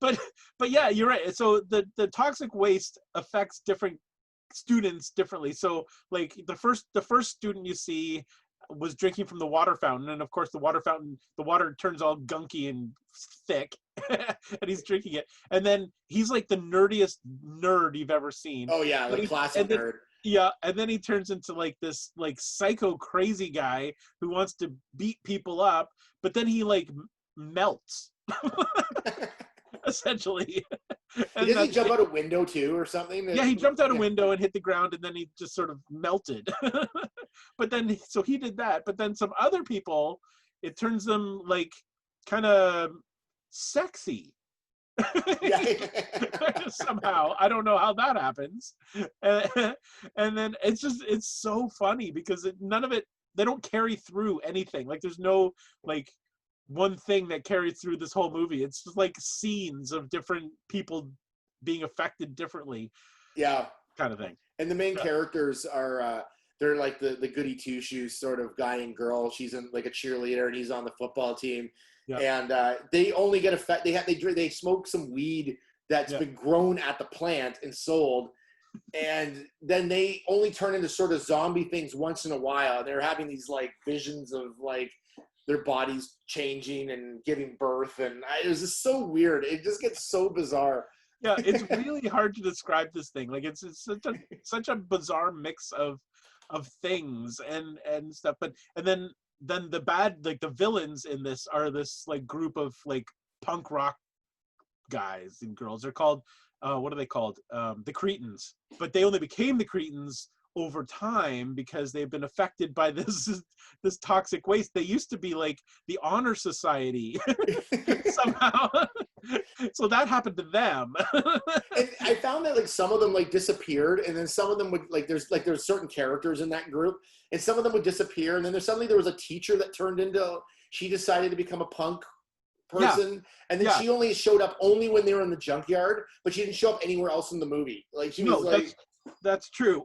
But yeah, you're right. So the toxic waste affects different students differently. So like the first student you see was drinking from the water fountain, and of course the water turns all gunky and thick, and he's drinking it. And then he's like the nerdiest nerd you've ever seen. Oh yeah, like classic nerd. Yeah, and then he turns into like this like psycho crazy guy who wants to beat people up, but then he like melts. essentially. And Does he that's jump out a window too or something? yeah, he jumped out a window and hit the ground, and then he just sort of melted. But then, so he did that. But then some other people, it turns them like kind of sexy. Somehow. I don't know how that happens. And then it's so funny because none of it, they don't carry through anything. Like there's no like one thing that carries through this whole movie. It's just like scenes of different people being affected differently. Yeah. Kind of thing. And the main characters are they're like the goody two shoes sort of guy and girl. She's in like a cheerleader and he's on the football team. Yeah. And they only get they smoke some weed that's been grown at the plant and sold, and then they only turn into sort of zombie things once in a while. They're having these like visions of like their bodies changing and giving birth, and it was just so weird. It just gets so bizarre. Yeah, it's really hard to describe this thing. Like it's such a bizarre mix of things and stuff. But then the bad, like the villains in this are this like group of like punk rock guys and girls. They're called what are they called? The Cretins. But they only became the Cretins over time because they've been affected by this toxic waste. They used to be like the honor society somehow. So that happened to them. And I found that like some of them like disappeared, and then some of them would like there's certain characters in that group, and some of them would disappear, and then there was a teacher that turned into, she decided to become a punk person, and then she only showed up only when they were in the junkyard, but she didn't show up anywhere else in the movie. Like she was like, that's true.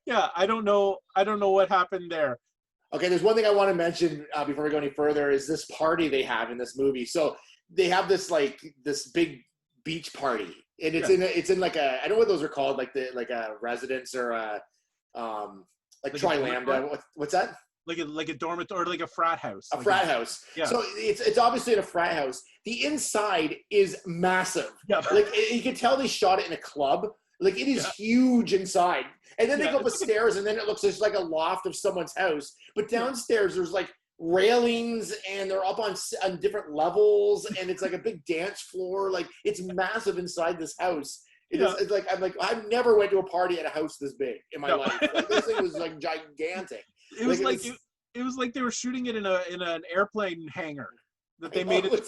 Yeah, I don't know what happened there. Okay, there's one thing I want to mention before we go any further is this party they have in this movie. So they have this big beach party, and it's in like a, I don't know what those are called, like a residence or a like Tri-Lambda. What's that? Like a dormitory or like a frat house. A frat house. Yeah. So it's obviously in a frat house. The inside is massive. Yeah. Like you can tell they shot it in a club. Like it is huge inside. And then they go up the stairs, and then it looks just like a loft of someone's house. But downstairs there's like railings, and they're up on different levels, and it's like a big dance floor. Like it's massive inside this house. It's like I've never went to a party at a house this big in my life. Like, this thing was like gigantic. It was it was like they were shooting it in an airplane hangar that they made it. It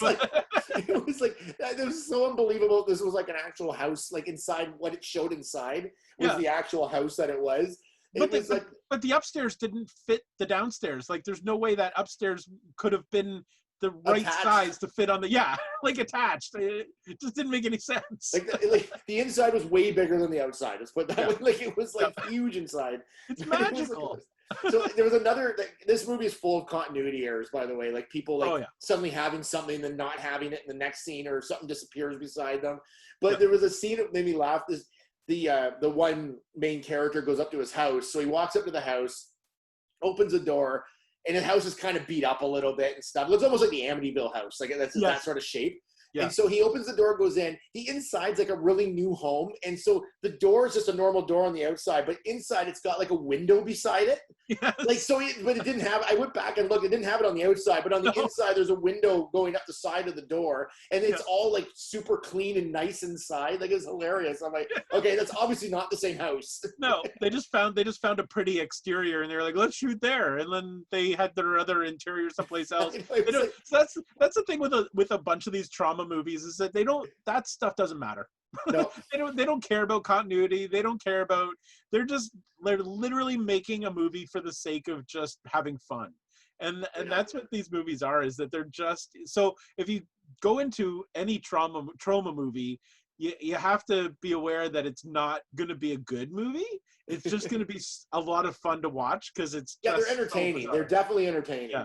was so unbelievable. This was like an actual house, like inside what it showed inside was the actual house that it was. But the upstairs didn't fit the downstairs. Like there's no way that upstairs could have been the right size to fit on the attached. It just didn't make any sense. Like the inside was way bigger than the outside. Let's put that way. Like it was like huge inside. It's magical. So there was another. This movie is full of continuity errors, by the way. Like people suddenly having something and then not having it in the next scene, or something disappears beside them. But there was a scene that made me laugh. The one main character goes up to his house. So he walks up to the house, opens the door, and the house is kind of beat up a little bit and stuff. It looks almost like the Amityville house, like that's that sort of shape. Yeah. And so he opens the door, goes in. The inside's like a really new home. And so the door is just a normal door on the outside, but inside it's got like a window beside it. Yes. Like, but it didn't have, I went back and looked, it didn't have it on the outside, but on the inside there's a window going up the side of the door. And it's all like super clean and nice inside. Like it's hilarious. I'm like, okay, that's obviously not the same house. No, they just found a pretty exterior, and they're like, let's shoot there. And then they had their other interior someplace else. So that's the thing with a bunch of these trauma movies, is that that stuff doesn't matter. No. they don't care about continuity. They don't care about, they're literally making a movie for the sake of just having fun. And that's what these movies are, is that they're just, so if you go into any trauma movie, you have to be aware that it's not going to be a good movie. It's just going to be a lot of fun to watch, because it's just they're entertaining. They're definitely entertaining.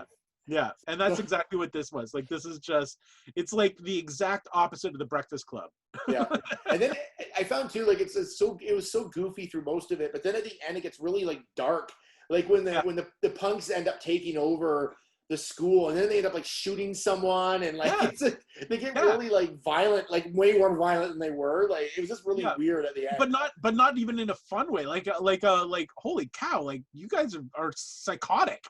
Yeah, and that's exactly what this was. Like, this is just, it's like the exact opposite of The Breakfast Club. Yeah, and then I found too, like it was so goofy through most of it, but then at the end it gets really like dark. Like when the punks end up taking over the school, and then they end up like shooting someone, and like they get really like violent, like way more violent than they were. Like it was just really weird at the end. But not even in a fun way. Like holy cow, like you guys are psychotic.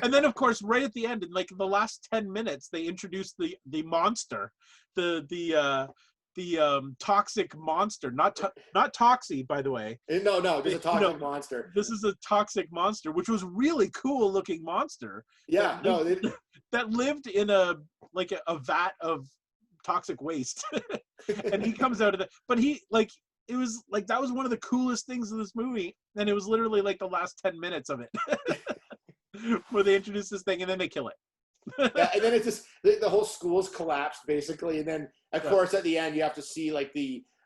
And then of course right at the end, in like the last 10 minutes, they introduced the monster, the toxic monster, not Toxie, by the way. No, just a toxic monster. This is a toxic monster, which was really cool looking monster. Yeah, that lived in a vat of toxic waste, and he comes out of it. But it was like that was one of the coolest things in this movie, and it was literally like the last 10 minutes of it, where they introduce this thing and then they kill it. Yeah, and then it's just the whole school's collapsed basically, and then of course at the end you have to see like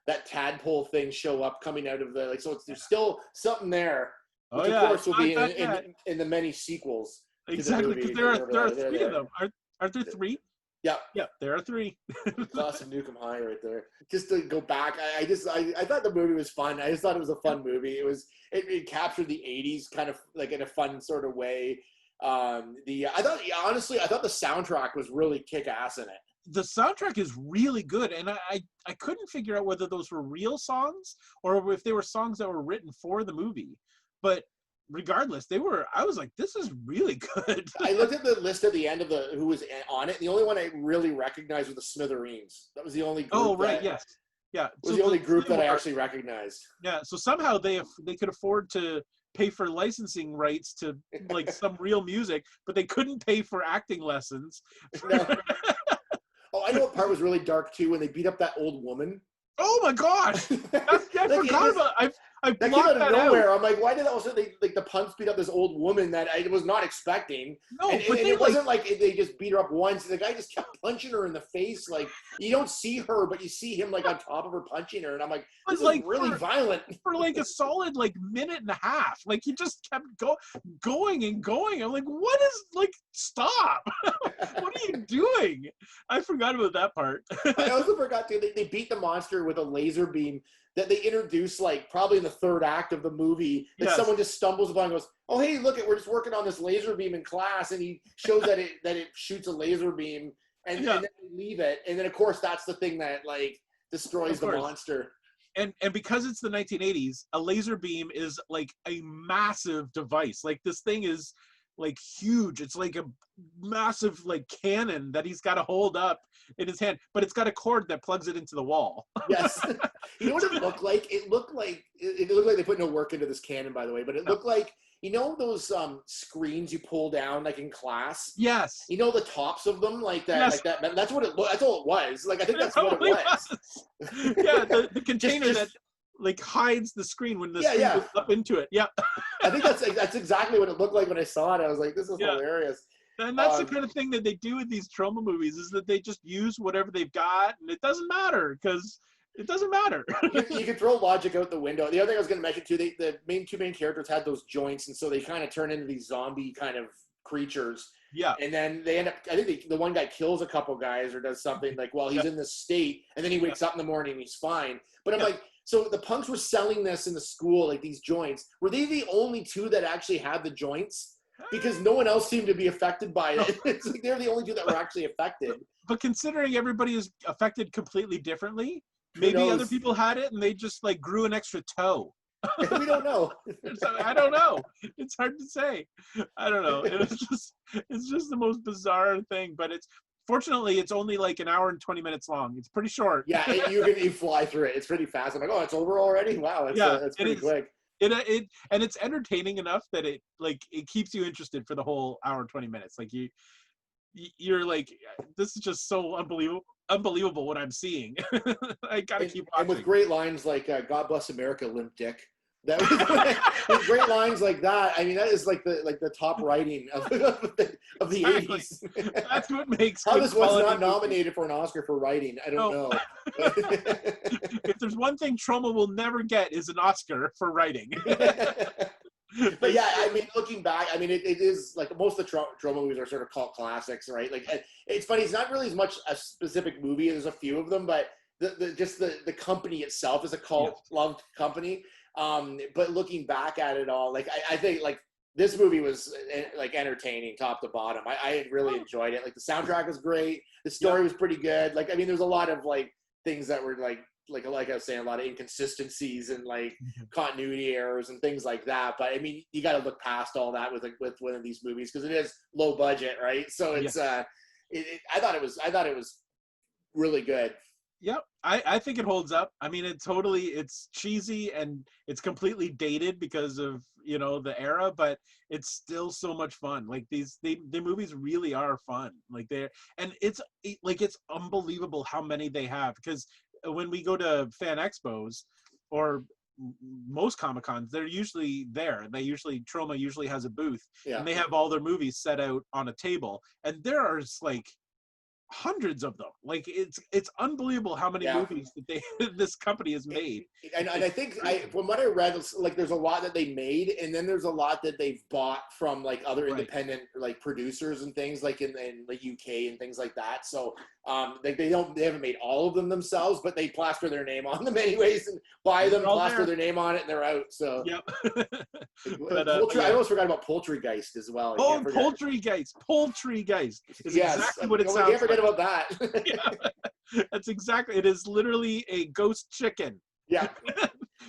that tadpole thing show up coming out of the there's still something there, which of course will be in the many sequels. Exactly, because there are three of them. Aren't there three? Yeah, there are three. Class of Nuke'em High right there. Just to go back, I thought the movie was fun. I just thought it was a fun movie. It captured the 80s kind of like in a fun sort of way. I thought the soundtrack was really kick-ass in it. The soundtrack is really good, and I couldn't figure out whether those were real songs or if they were songs that were written for the movie. But regardless, I was like, this is really good. I looked at the list at the end of who was on it. The only one I really recognized was the Smithereens. That was the only group. Oh, right, yes. Yeah. It was the only group that I actually recognized. Yeah, so somehow they could afford to pay for licensing rights to like some real music, but they couldn't pay for acting lessons. No. Oh, I know what part was really dark too, when they beat up that old woman. Oh my gosh! I forgot about. I that came out of nowhere. I'm like, why did also the punks beat up this old woman that I was not expecting? No, and it wasn't like they just beat her up once. The guy just kept punching her in the face. Like you don't see her, but you see him like on top of her punching her, and I'm like, this is really violent for like a solid like minute and a half. Like he just kept going and going. I'm like, what is stop? What are you doing? I forgot about that part. I also forgot too. They beat the monster with a laser beam that they introduced probably in the third act of the movie, that someone just stumbles upon and goes, oh, hey, look, we're just working on this laser beam in class. And he shows that it shoots a laser beam and then they leave it. And then, of course, that's the thing that destroys the monster. And because it's the 1980s, a laser beam is like a massive device. Like this thing is like huge. It's like a massive cannon that he's got to hold up in his hand, but it's got a cord that plugs it into the wall. Yes. You know what it looked like? It looked like they put no work into this cannon, by the way, but it looked like, those screens you pull down in class? Yes. The tops of them like that, yes. like that. That's what it looked. That's all it was. I think that's what it was. Yeah, the container that hides the screen when the screen goes up into it. Yeah. I think that's exactly what it looked like when I saw it. I was like, this is hilarious. And that's the kind of thing that they do with these Troma movies, is that they just use whatever they've got, and it doesn't matter because it doesn't matter. You can throw logic out the window. The other thing I was going to mention too, the two main characters had those joints, and so they kind of turn into these zombie kind of creatures. Yeah. And then they end up, I think the one guy kills a couple guys or does something while he's in this state, and then he wakes up in the morning and he's fine. But I'm like, so the punks were selling this in the school, these joints. Were they the only two that actually had the joints? Because no one else seemed to be affected by it. It's like they're the only two that were actually affected. But considering everybody is affected completely differently, maybe other people had it and they just grew an extra toe. We don't know. I don't know. It's hard to say. I don't know. It's just the most bizarre thing. But fortunately it's only an hour and 20 minutes long. It's pretty short. Yeah, you fly through it. It's pretty fast. I'm like, oh, it's over already. Wow, it's pretty quick. And it's entertaining enough that it keeps you interested for the whole hour and 20 minutes. You're like, this is just so unbelievable what I'm seeing. I gotta keep watching. And with great lines like God bless America, limp dick. That was with great lines like that. I mean, that is the top writing of the 80s. That's what makes how this was not nominated for an Oscar for writing. I don't know. If there's one thing Troma will never get, is an Oscar for writing. But yeah, I mean, looking back, I mean, it is most of the Troma movies are sort of cult classics, right? It's funny. It's not really as much a specific movie. There's a few of them, but the company itself is a cult loved company. But looking back at it all, I think this movie was like entertaining top to bottom. I really enjoyed it. Like the soundtrack was great. The story was pretty good. Like, I mean, there's a lot of like things that were like I was saying, a lot of inconsistencies and like continuity errors and things like that. But I mean, you got to look past all that with one of these movies because it is low budget, right? So it's I thought it was really good. Yep, I think it holds up. I mean, it's cheesy and it's completely dated because of the era, but it's still so much fun. Like the movies really are fun. Like it's unbelievable how many they have, because when we go to fan expos or most Comic-Cons, they're usually there. Troma usually has a booth, and they have all their movies set out on a table, and there are like hundreds of them. Like it's unbelievable how many movies that this company has made. And I think from what I read, like there's a lot that they made, and then there's a lot that they've bought from like other independent like producers and things like in the UK and things like that. So they haven't made all of them themselves, but they plaster their name on them anyways and buy them, plaster their name on it, and they're out. So but, I almost forgot about Poultrygeist as well. Oh, Poultrygeist is exactly what it sounds can't forget like. about that. That's exactly. It is literally a ghost chicken. Yeah.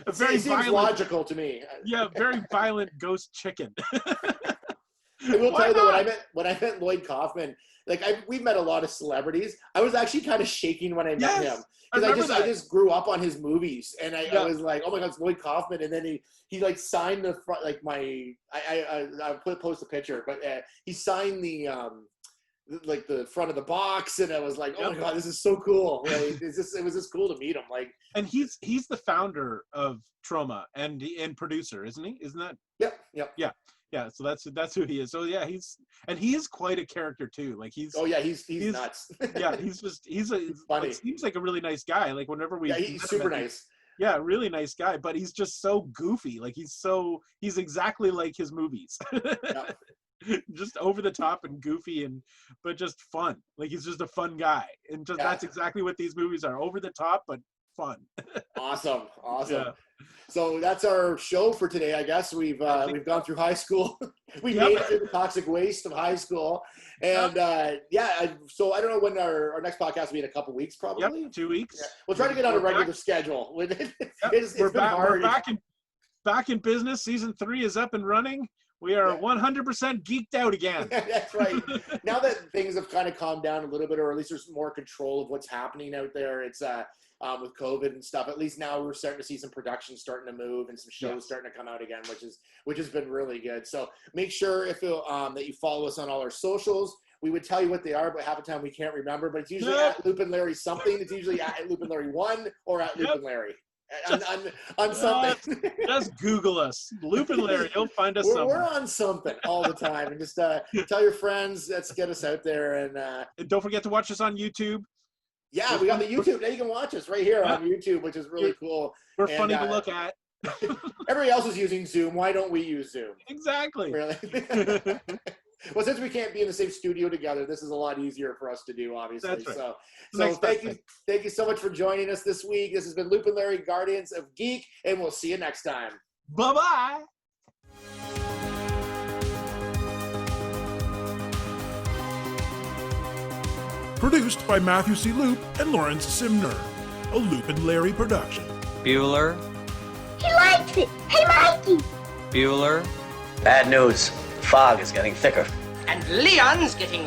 A very it seems logical to me. Yeah, very violent ghost chicken. I will tell you that when I met Lloyd Kaufman, like we've met a lot of celebrities. I was actually kind of shaking when I met him because I just grew up on his movies, and I was like, oh my God, it's Lloyd Kaufman. And then he like signed the front, like I post a picture, but he signed the like the front of the box, and I was like, oh my God, this is so cool. Like, it was just cool to meet him. Like, and he's the founder of Troma and producer, isn't he? Isn't that? Yep. Yeah, so that's who he is. So yeah, he is quite a character too. Like he's nuts. Yeah, he's funny. It seems like a really nice guy. Like whenever he's super nice. Yeah, really nice guy, but he's just so goofy. Like he's exactly like his movies. Just over the top and goofy but just fun. Like he's just a fun guy, and that's exactly what these movies are: over the top but fun. Awesome. Yeah. So that's our show for today. I guess we've gone through high school. We made it through the toxic waste of high school, and so I don't know when our next podcast will be in a couple weeks, probably. 2 weeks. Yeah. We'll try to get on a regular schedule. It's been hard. We're back in business. Season 3 is up and running. We are 100% geeked out again. That's right. Now that things have kind of calmed down a little bit, or at least there's more control of what's happening out there, it's with COVID and stuff. At least now we're starting to see some production starting to move and some shows starting to come out again, which has been really good. So make sure that you follow us on all our socials. We would tell you what they are, but half the time we can't remember. But it's usually at Loop and Larry something. It's usually at Loop and Larry 1 or at Loop and Larry. On something. Just Google us, Loop and Larry. You'll find us. We're on something all the time, and just tell your friends. Let's get us out there, and don't forget to watch us on YouTube. Yeah, we got the YouTube. Now you can watch us right here on YouTube, which is really cool. We're funny to look at. Everybody else is using Zoom. Why don't we use Zoom? Exactly. Really. Well, since we can't be in the same studio together, this is a lot easier for us to do, obviously. That's right. So thank you so much for joining us this week. This has been Loop and Larry, Guardians of Geek, and we'll see you next time. Bye-bye. Produced by Matthew C. Loop and Lawrence Simner. A Loop and Larry production. Bueller. He likes it. Hey, Mikey. Bueller. Bad news. The fog is getting thicker. And Leon's getting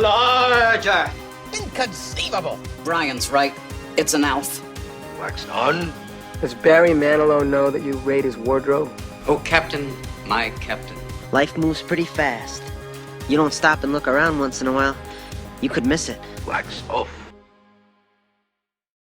larger. Inconceivable. Brian's right. It's an elf. Wax on. Does Barry Manilow know that you raid his wardrobe? Oh, Captain, my Captain. Life moves pretty fast. You don't stop and look around once in a while, you could miss it. Wax off.